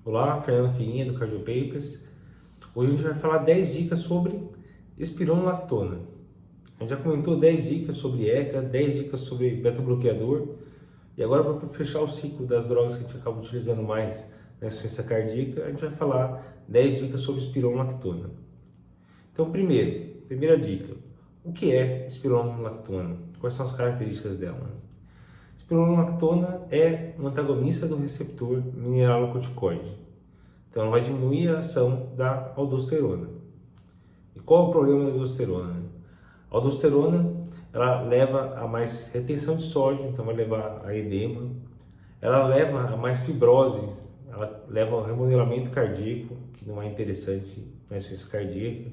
Olá, Fernando Fininha do Cardio Papers. Hoje a gente vai falar 10 dicas sobre espironolactona. A gente já comentou 10 dicas sobre ECA, 10 dicas sobre beta-bloqueador. E agora, para fechar o ciclo das drogas que a gente acaba utilizando mais na insuficiência cardíaca, a gente vai falar 10 dicas sobre espironolactona. Então, primeira dica. O que é espironolactona? Quais são as características dela? Espironolactona é um antagonista do receptor mineralocorticoide. Então, ela vai diminuir a ação da aldosterona. E qual é o problema da aldosterona? A aldosterona ela leva a mais retenção de sódio, então vai levar a edema. Ela leva a mais fibrose, ela leva ao remodelamento cardíaco, que não é interessante na insuficiência cardíaca.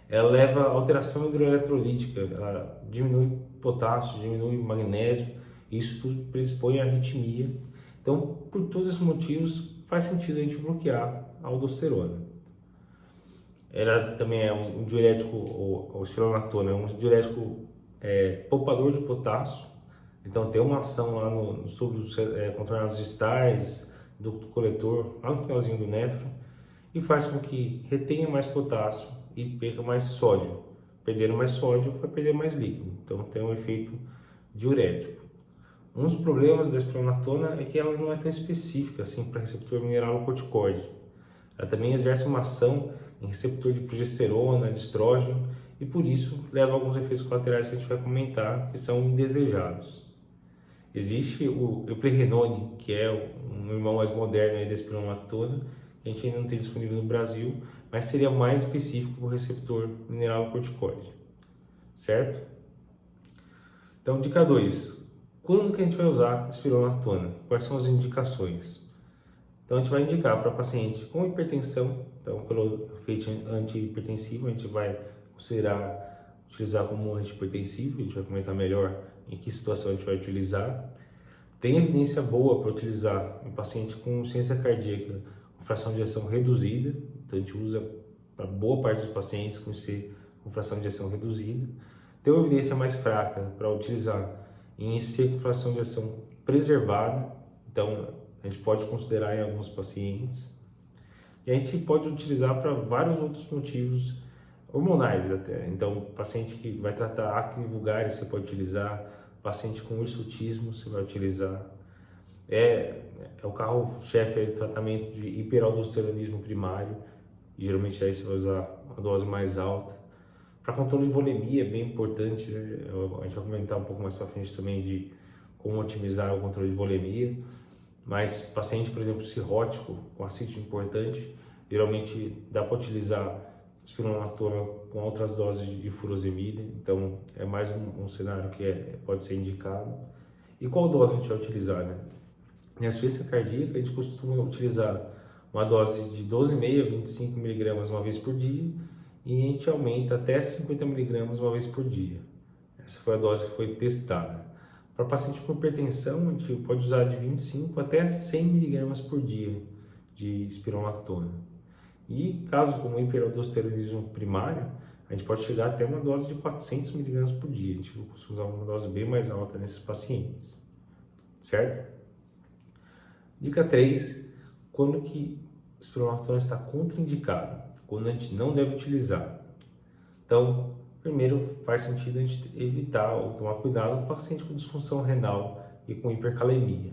Ela leva a alteração hidroeletrolítica, ela diminui potássio, diminui magnésio. Isso tudo predispõe à arritmia. Então, por todos esses motivos, faz sentido a gente bloquear a aldosterona. Ela também é um diurético, o espironolactona é um diurético poupador de potássio. Então, tem uma ação lá no contornados distais, ducto coletor, lá no finalzinho do néfron, e faz com que retenha mais potássio e perca mais sódio. Perdendo mais sódio, vai perder mais líquido. Então, tem um efeito diurético. Um dos problemas da espironolactona é que ela não é tão específica assim para receptor mineralocorticoide. Ela também exerce uma ação em receptor de progesterona, de estrógeno, e por isso leva a alguns efeitos colaterais que a gente vai comentar que são indesejados. Existe o eplerenone, que é um irmão mais moderno aí da espironolactona, que a gente ainda não tem disponível no Brasil, mas seria mais específico para o receptor mineralocorticoide, certo? Então, dica 2. Quando que a gente vai usar espironolactona? Quais são as indicações? Então, a gente vai indicar para paciente com hipertensão, então, pelo efeito antihipertensivo, a gente vai considerar utilizar como antihipertensivo, a gente vai comentar melhor em que situação a gente vai utilizar. Tem evidência boa para utilizar em paciente com insuficiência cardíaca com fração de ejeção reduzida, então a gente usa para boa parte dos pacientes com fração de ejeção reduzida. Tem uma evidência mais fraca para utilizar em IC com fração de ejeção preservada, então a gente pode considerar em alguns pacientes. E a gente pode utilizar para vários outros motivos hormonais até. Então, paciente que vai tratar acne vulgaris você pode utilizar, paciente com hirsutismo você vai utilizar. É o carro-chefe do tratamento de hiperaldosteronismo primário, e geralmente aí você vai usar uma dose mais alta. Para controle de volemia é bem importante, né? A gente vai comentar um pouco mais para frente também de como otimizar o controle de volemia, mas paciente, por exemplo, cirrótico com ascite importante, geralmente dá para utilizar espironolactona com outras doses de furosemida, então é mais um cenário que pode ser indicado. E qual dose a gente vai utilizar, né? Na insuficiência cardíaca, a gente costuma utilizar uma dose de 12,5 a 25 mg uma vez por dia, e a gente aumenta até 50 mg uma vez por dia. Essa foi a dose que foi testada. Para paciente com hipertensão, a gente pode usar de 25 até 100 mg por dia de espironolactona. E caso como hiperaldosteronismo primário, a gente pode chegar até uma dose de 400 mg por dia. A gente costuma usar uma dose bem mais alta nesses pacientes, certo? Dica 3, quando que o espironolactona está contraindicado, quando a gente não deve utilizar. Então, primeiro faz sentido a gente evitar ou tomar cuidado com o paciente com disfunção renal e com hipercalemia.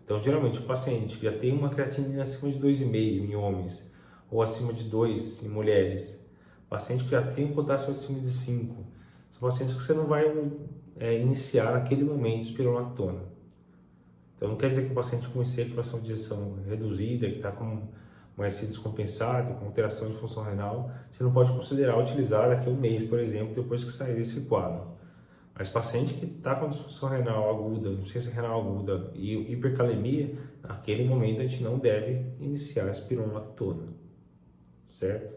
Então, geralmente o paciente que já tem uma creatinina acima de 2,5 em homens ou acima de 2 em mulheres, paciente que já tem um potássio acima de 5, são pacientes que você não vai iniciar naquele momento espironolactona. Então, não quer dizer que o paciente com IC com fração de ejeção reduzida, que está com um SI descompensado, com alteração de função renal, você não pode considerar utilizar daqui a um mês, por exemplo, depois que sair desse quadro. Mas paciente que está com disfunção renal aguda, insuficiência renal aguda e hipercalemia, naquele momento a gente não deve iniciar a espironolactona, certo?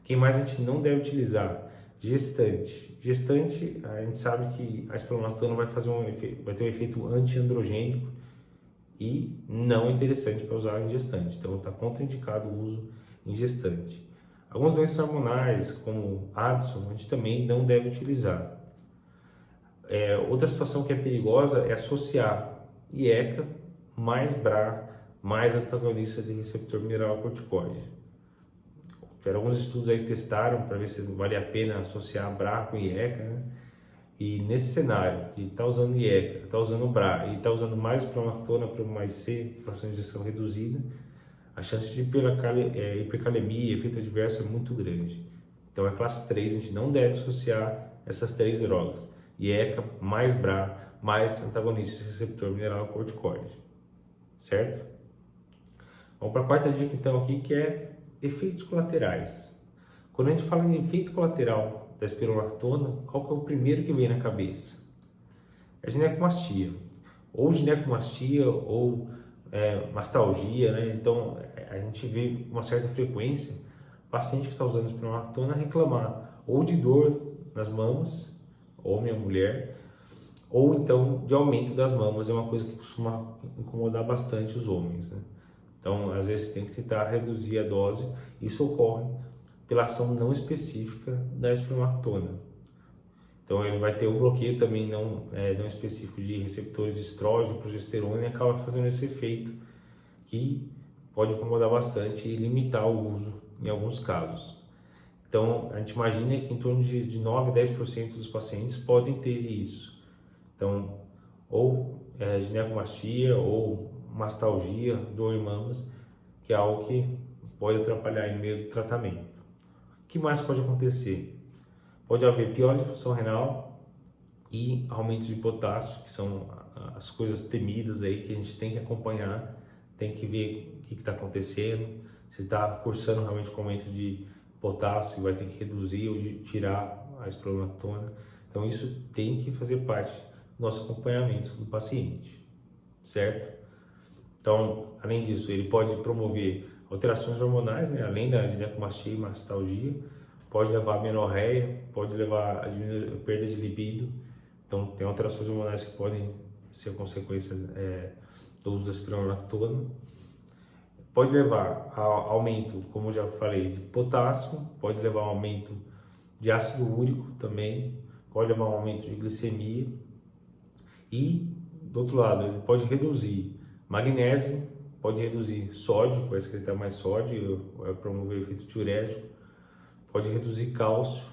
Quem mais a gente não deve utilizar? Gestante. Gestante, a gente sabe que a espironolactona vai ter um efeito antiandrogênico, e não é interessante para usar em gestante, então está contraindicado o uso em gestante. Algumas doenças hormonais, como Addison, a gente também não deve utilizar. Outra situação que é perigosa é associar IECA mais BRA mais antagonista de receptor mineralocorticoide. Tiveram alguns estudos aí que testaram para ver se valia a pena associar BRA com IECA, né? E nesse cenário, que está usando IECA, está usando BRA e está usando mais espronolactona para mais C, fração de injeção reduzida, a chance de hipercalemia, efeito adverso é muito grande. Então é classe 3, a gente não deve associar essas 3 drogas. IECA mais BRA mais antagonista de receptor mineralocorticoide. Certo? Vamos para a quarta dica então aqui, que é efeitos colaterais. Quando a gente fala em efeito colateral da espirulactona, qual que é o primeiro que vem na cabeça? É ginecomastia. Ou ginecomastia ou mastalgia, né? Então a gente vê com uma certa frequência paciente que está usando espirulactona reclamar ou de dor nas mamas, homem ou mulher, ou então de aumento das mamas, é uma coisa que costuma incomodar bastante os homens, né? Então, às vezes, você tem que tentar reduzir a dose. Isso ocorre pela ação não específica da espronolactona. Então, ele vai ter um bloqueio também não específico de receptores de estrógeno, progesterona, e acaba fazendo esse efeito que pode incomodar bastante e limitar o uso em alguns casos. Então, a gente imagina que em torno de 9 a 10% dos pacientes podem ter isso. Então, ou ginecomastia ou mastalgia, dor em mamas, que é algo que pode atrapalhar em meio do tratamento. O que mais pode acontecer? Pode haver pior disfunção renal e aumento de potássio, que são as coisas temidas aí que a gente tem que acompanhar, tem que ver o que está acontecendo, se está cursando realmente com aumento de potássio, vai ter que reduzir ou tirar a espronolactona. Então isso tem que fazer parte do nosso acompanhamento do paciente, certo? Então, além disso, ele pode promover alterações hormonais, né? Além da ginecomastia e mastalgia, pode levar a menorreia, pode levar a perda de libido. Então, tem alterações hormonais que podem ser consequência do uso da espronolactona. Pode levar a aumento, como eu já falei, de potássio, pode levar a aumento de ácido úrico também, pode levar a um aumento de glicemia e, do outro lado, ele pode reduzir magnésio, pode reduzir sódio, vai excretar mais sódio, vai promover efeito diurético, pode reduzir cálcio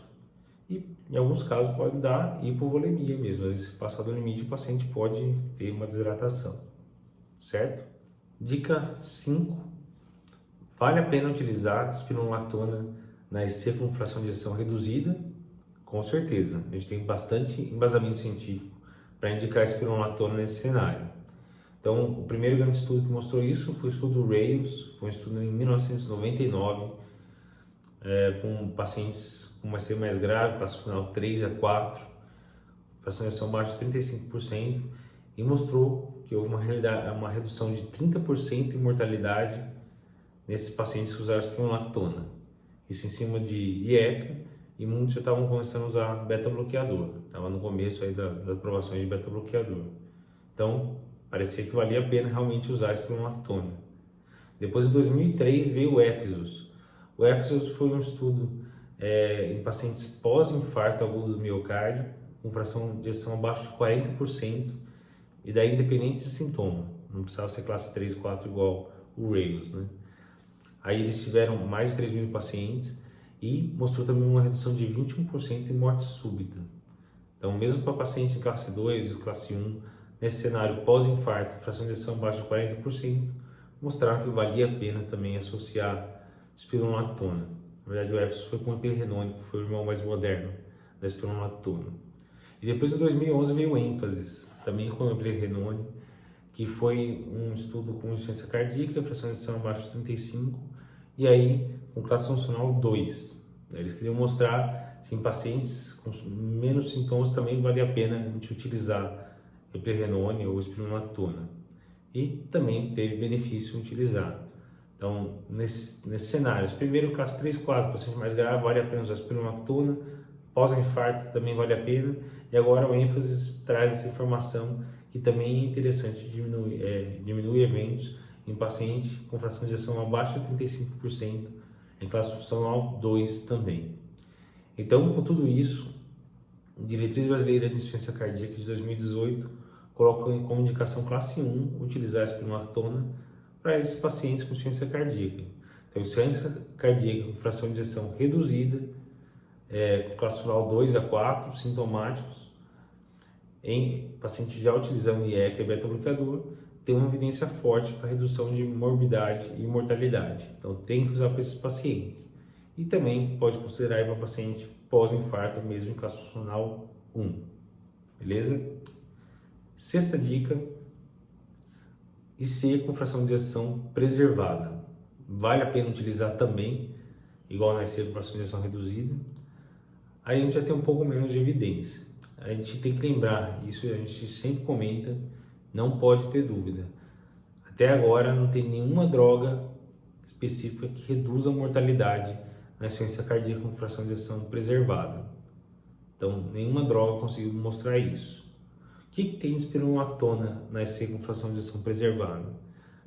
e, em alguns casos, pode dar hipovolemia mesmo. Às vezes, se passar do limite, o paciente pode ter uma desidratação, certo? Dica 5. Vale a pena utilizar espronolactona na EC com fração de injeção reduzida? Com certeza, a gente tem bastante embasamento científico para indicar espronolactona nesse cenário. Então, o primeiro grande estudo que mostrou isso foi o estudo Rails, foi um estudo em 1999, com pacientes com uma EC mais grave, classe funcional 3 a 4, fração de injeção abaixo de 35%, e mostrou que houve uma redução de 30% em mortalidade nesses pacientes que usaram espronolactona. Isso em cima de IECA, e muitos já estavam começando a usar beta-bloqueador. Estava no começo aí das aprovações de beta-bloqueador. Então, parecia que valia a pena realmente usar espronolactona. Depois, em 2003, veio o EFESUS. O EFESUS foi um estudo em pacientes pós-infarto agudo do miocárdio, com fração de ejeção abaixo de 40%, e daí independente de sintoma. Não precisava ser classe 3, 4 igual o Rails, né? Aí eles tiveram mais de 3 mil pacientes e mostrou também uma redução de 21% em morte súbita. Então, mesmo para paciente em classe 2 e classe 1, nesse cenário pós-infarto, fração de ejeção abaixo de 40%, mostraram que valia a pena também associar espronolactona. Na verdade, o EFESUS foi com o eplerenone, que foi o irmão mais moderno da espronolactona. E depois, em 2011, veio o ênfasis, também com o eplerenone, que foi um estudo com insuficiência cardíaca, fração de ejeção abaixo de 35%, e aí com classe funcional 2. Eles queriam mostrar se em pacientes com menos sintomas também vale a pena a gente utilizar eplerenone ou espronolactona. E também teve benefício em utilizar. Então, nesses cenários, primeiro classe 3, 4, paciente mais grave, vale a pena usar espronolactona, pós-infarto também vale a pena, e agora o ênfase traz essa informação que também é interessante, diminui eventos em paciente com fração de ejeção abaixo de 35%, em classe funcional 2 também. Então, com tudo isso, Diretriz Brasileira de Insuficiência Cardíaca de 2018 coloca como indicação classe 1 utilizar a espronolactona para esses pacientes com insuficiência cardíaca. Então, insuficiência cardíaca com fração de ejeção reduzida, com classe funcional 2 a 4, sintomáticos, em pacientes já utilizando IECA e beta-bloqueador, tem uma evidência forte para redução de morbidade e mortalidade. Então, tem que usar para esses pacientes. E também pode considerar para paciente pós-infarto, mesmo em classe funcional 1. Beleza? Sexta dica, IC com fração de ejeção preservada. Vale a pena utilizar também, igual na IC com fração de ejeção reduzida. Aí a gente já tem um pouco menos de evidência. A gente tem que lembrar, isso a gente sempre comenta, não pode ter dúvida. Até agora não tem nenhuma droga específica que reduza a mortalidade na insuficiência cardíaca com fração de ejeção preservada. Então, nenhuma droga conseguiu mostrar isso. O que tem de espironolactona na IC com fração de ejeção preservada?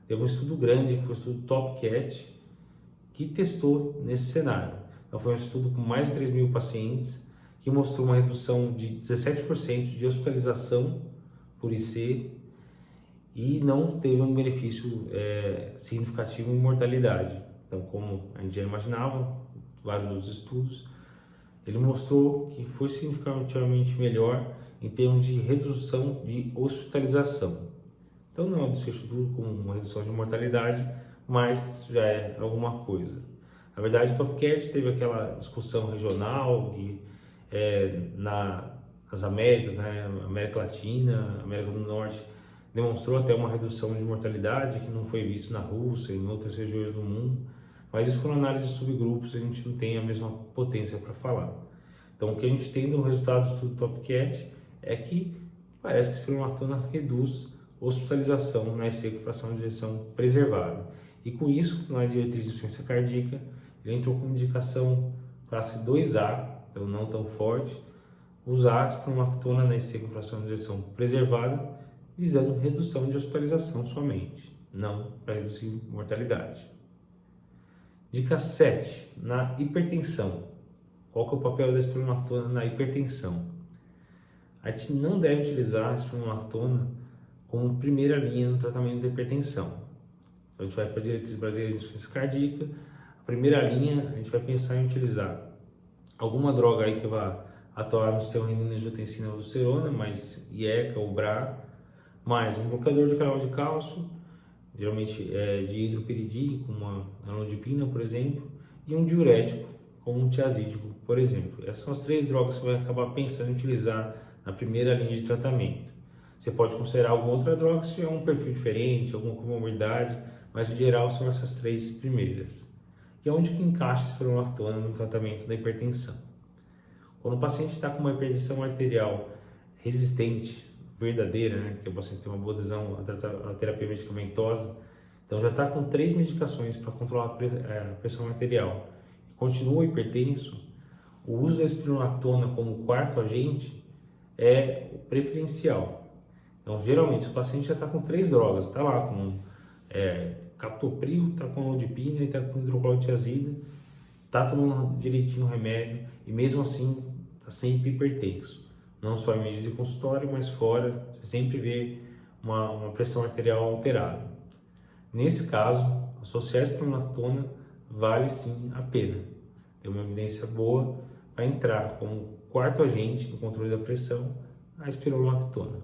Teve um estudo grande, que foi o estudo TopCat, que testou nesse cenário. Então, foi um estudo com mais de 3.000 pacientes, que mostrou uma redução de 17% de hospitalização por IC e não teve um benefício significativo em mortalidade. Então, como a gente já imaginava, vários outros estudos, ele mostrou que foi significativamente melhor em termos de redução de hospitalização. Então, não é um desfecho duro como uma redução de mortalidade, mas já é alguma coisa. Na verdade, o TopCat teve aquela discussão regional nas Américas, né, América Latina, América do Norte, demonstrou até uma redução de mortalidade que não foi visto na Rússia e em outras regiões do mundo, mas isso foram análises de subgrupos, a gente não tem a mesma potência para falar. Então, o que a gente tem no resultado do estudo TopCat é que parece que a espironolactona reduz hospitalização na IC com fração de ejeção preservada. E com isso, na diretriz de insuficiência cardíaca, ele entrou com indicação classe 2A, então não tão forte, usar a espironolactona na IC com fração de ejeção preservada, visando redução de hospitalização somente, não para reduzir mortalidade. Dica 7, na hipertensão. Qual que é o papel da espironolactona na hipertensão? A gente não deve utilizar a espironolactona como primeira linha no tratamento da hipertensão. Então, a gente vai para a diretriz brasileira de insuficiência cardíaca. A primeira linha, a gente vai pensar em utilizar alguma droga aí que vai atuar no sistema renina-angiotensina-aldosterona, mais IECA ou BRA, mais um bloqueador de canal de cálcio, geralmente de hidropiridina, como uma amlodipina, por exemplo, e um diurético, como um tiazídico, por exemplo. Essas são as 3 drogas que você vai acabar pensando em utilizar na primeira linha de tratamento. Você pode considerar alguma outra droga se tiver um perfil diferente, alguma comorbidade, mas em geral são essas 3 primeiras. E é onde que encaixa a espironolactona no tratamento da hipertensão. Quando o paciente está com uma hipertensão arterial resistente, verdadeira, né, que o paciente tem uma boa adesão à terapia medicamentosa, então já está com 3 medicações para controlar a pressão arterial e continua hipertenso, o uso da espironolactona como quarto agente é preferencial. Então, geralmente, se o paciente já está com 3 drogas, está lá com captopril, está com amlodipina, está com hidroclorotiazida, está tomando direitinho o remédio e mesmo assim está sempre hipertenso. Não só em mídia de consultório, mas fora, você sempre vê uma pressão arterial alterada. Nesse caso, associar a espironolactona vale sim a pena. Tem uma evidência boa para entrar como quarto agente no controle da pressão, a espironolactona,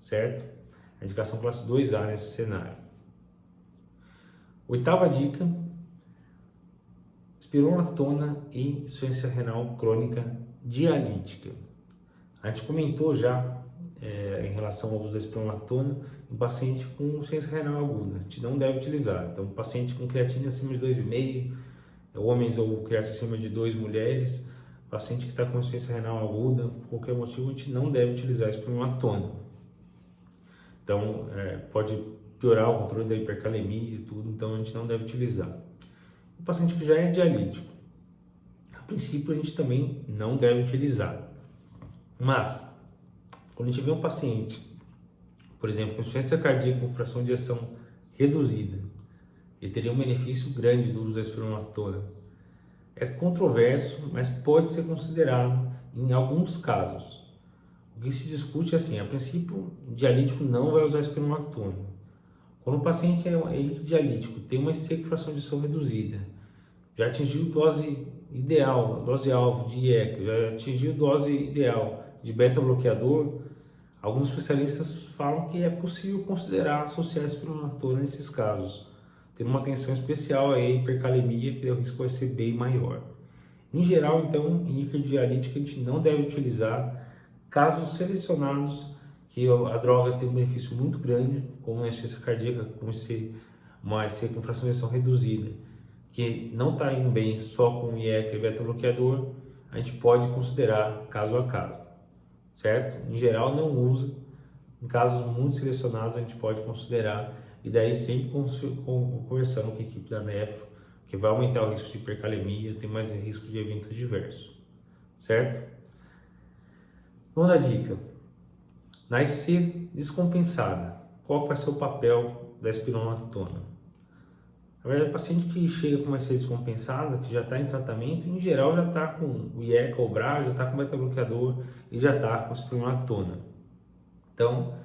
certo? A indicação classe 2A nesse cenário. Oitava dica, espironolactona e insuficiência renal crônica dialítica. A gente comentou já em relação ao uso da espironolactona em paciente com insuficiência renal aguda. A gente não deve utilizar. Então, paciente com creatina acima de 2,5, homens ou creatina acima de 2, mulheres, paciente que está com insuficiência renal aguda, por qualquer motivo, a gente não deve utilizar a espironolactona. Então, pode piorar o controle da hipercalemia e tudo, então a gente não deve utilizar. O paciente que já é dialítico, a princípio a gente também não deve utilizar. Mas, quando a gente vê um paciente, por exemplo, com insuficiência cardíaca com fração de ejeção reduzida, ele teria um benefício grande do uso da espironolactona. É controverso, mas pode ser considerado em alguns casos. O que se discute é assim, a princípio, o dialítico não vai usar espironolactona. Quando o paciente é dialítico, tem uma IC com fração de ejeção reduzida, já atingiu dose ideal, dose alvo de IECA, já atingiu dose ideal de beta-bloqueador, alguns especialistas falam que é possível considerar associar espironolactona nesses casos, tendo uma atenção especial à hipercalemia, que o risco vai ser bem maior. Em geral, então, em ícaro dialítico a gente não deve utilizar casos selecionados que a droga tem um benefício muito grande, como a insuficiência cardíaca, uma IC com fração de ejeção reduzida, que não está indo bem só com IECA e beta-bloqueador, a gente pode considerar caso a caso, certo? Em geral não usa, em casos muito selecionados a gente pode considerar, e daí sempre conversando com a equipe da nefro, que vai aumentar o risco de hipercalemia, tem mais risco de evento adverso, certo? Nona dica, na IC descompensada, qual vai ser o papel da espironolactona? Na verdade, o paciente que chega com uma IC descompensada, que já está em tratamento, em geral já está com o IECA ou BRA, já está com beta-bloqueador e já está com espironolactona. Então,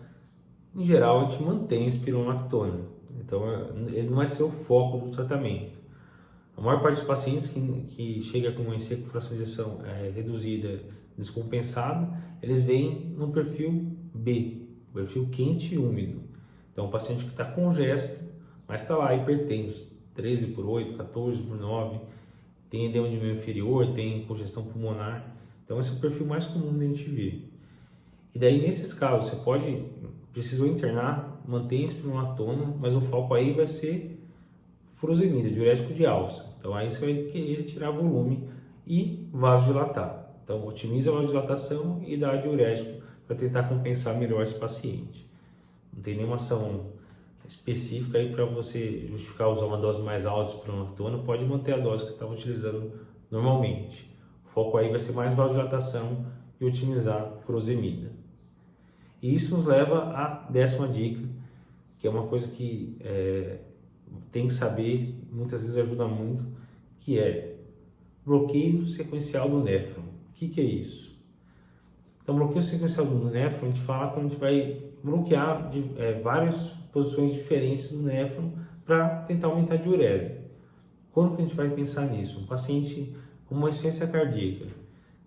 em geral, a gente mantém a espironolactona. Então, ele não vai ser o foco do tratamento. A maior parte dos pacientes que chega com uma IC com fração de ejeção reduzida, descompensada, eles vêm no perfil B, perfil quente e úmido. Então, o paciente que está congesto, mas está lá hipertenso, 13/8, 14/9, tem edema de meio inferior, tem congestão pulmonar. Então, esse é o perfil mais comum da gente ver. E daí, nesses casos, você precisou internar, mantém a espironolactona, mas o foco aí vai ser furosemida, diurético de alça. Então aí você vai querer tirar volume e vasodilatar. Então otimiza a vasodilatação e dá diurético para tentar compensar melhor esse paciente. Não tem nenhuma ação específica aí para você justificar usar uma dose mais alta de espironolactona, pode manter a dose que estava utilizando normalmente. O foco aí vai ser mais vasodilatação e otimizar a furosemida. E isso nos leva à 10ª dica, que é uma coisa que tem que saber, muitas vezes ajuda muito, que é bloqueio sequencial do néfron. O que é isso? Então, bloqueio sequencial do néfron, a gente fala quando a gente vai bloquear várias posições diferentes do néfron para tentar aumentar a diurese. Quando que a gente vai pensar nisso? Um paciente com uma insuficiência cardíaca,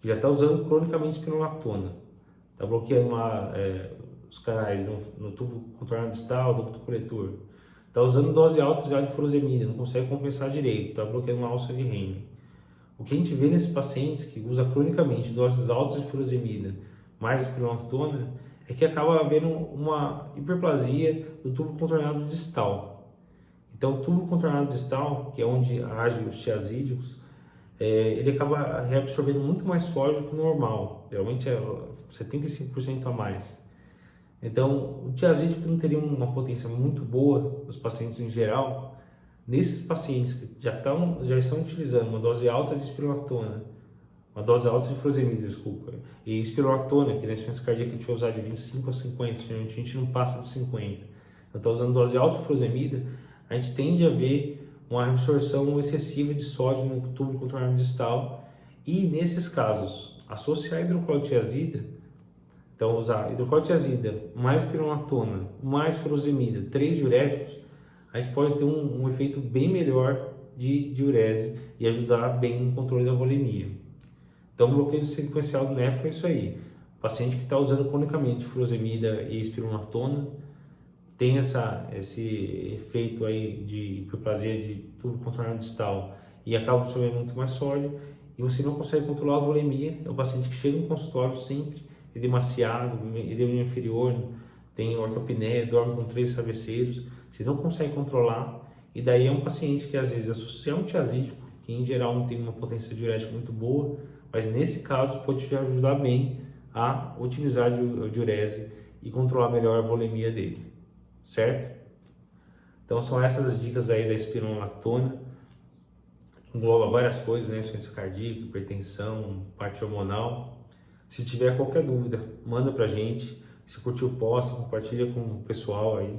que já está usando cronicamente espironolactona, está bloqueando os canais no tubo contornado distal, ducto coletor, está usando dose alta já de furosemida, não consegue compensar direito, está bloqueando uma alça de Henle. O que a gente vê nesses pacientes que usa cronicamente doses altas de furosemida mais espironolactona é que acaba havendo uma hiperplasia do tubo contornado distal. Então, o tubo contornado distal, que é onde agem os tiazídicos, ele acaba reabsorvendo muito mais sódio que o normal, geralmente é 75% a mais. Então, o tiazídico não teria uma potência muito boa nos pacientes em geral. Nesses pacientes que já estão utilizando uma dose alta de espironolactona, uma dose alta de furosemida, desculpa, e espironolactona, que na insuficiência cardíaca a gente vai usar de 25 a 50, geralmente a gente não passa de 50. Então, está usando dose alta de furosemida, a gente tende a ver uma absorção excessiva de sódio no tubo contornado distal, e nesses casos, associar hidroclorotiazida, então usar hidroclorotiazida mais espironolactona, mais furosemida, 3 diuréticos, a gente pode ter um efeito bem melhor de diurese e ajudar bem no controle da volemia. Então, o bloqueio sequencial do néfron é isso aí. O paciente que está usando cronicamente furosemida e espironolactona tem esse efeito aí de hiperplasia de tubo contornado distal e acaba absorvendo muito mais sódio e você não consegue controlar a volemia. É o paciente que chega no consultório sempre edemaciado, edema inferior, tem ortopneia, dorme com 3 travesseiros, você não consegue controlar, e daí é um paciente que às vezes associa um tiazídico, que em geral não tem uma potência diurética muito boa, mas nesse caso pode te ajudar bem a otimizar a diurese e controlar melhor a volemia dele, certo? Então são essas as dicas aí da espironolactona, engloba várias coisas, né? Insuficiência cardíaca, hipertensão, parte hormonal. Se tiver qualquer dúvida, manda pra gente. Se curtiu o post, compartilha com o pessoal aí.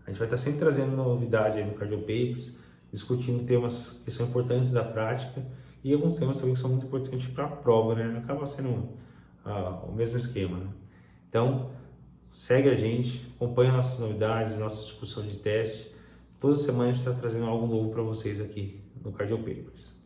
A gente vai estar sempre trazendo novidade aí no Cardio Papers, discutindo temas que são importantes da prática e alguns temas também que são muito importantes para a prova, né? Acaba sendo o mesmo esquema, né? Então, segue a gente, acompanha nossas novidades, nossa discussão de teste. Toda semana a gente está trazendo algo novo para vocês aqui no Cardio Papers.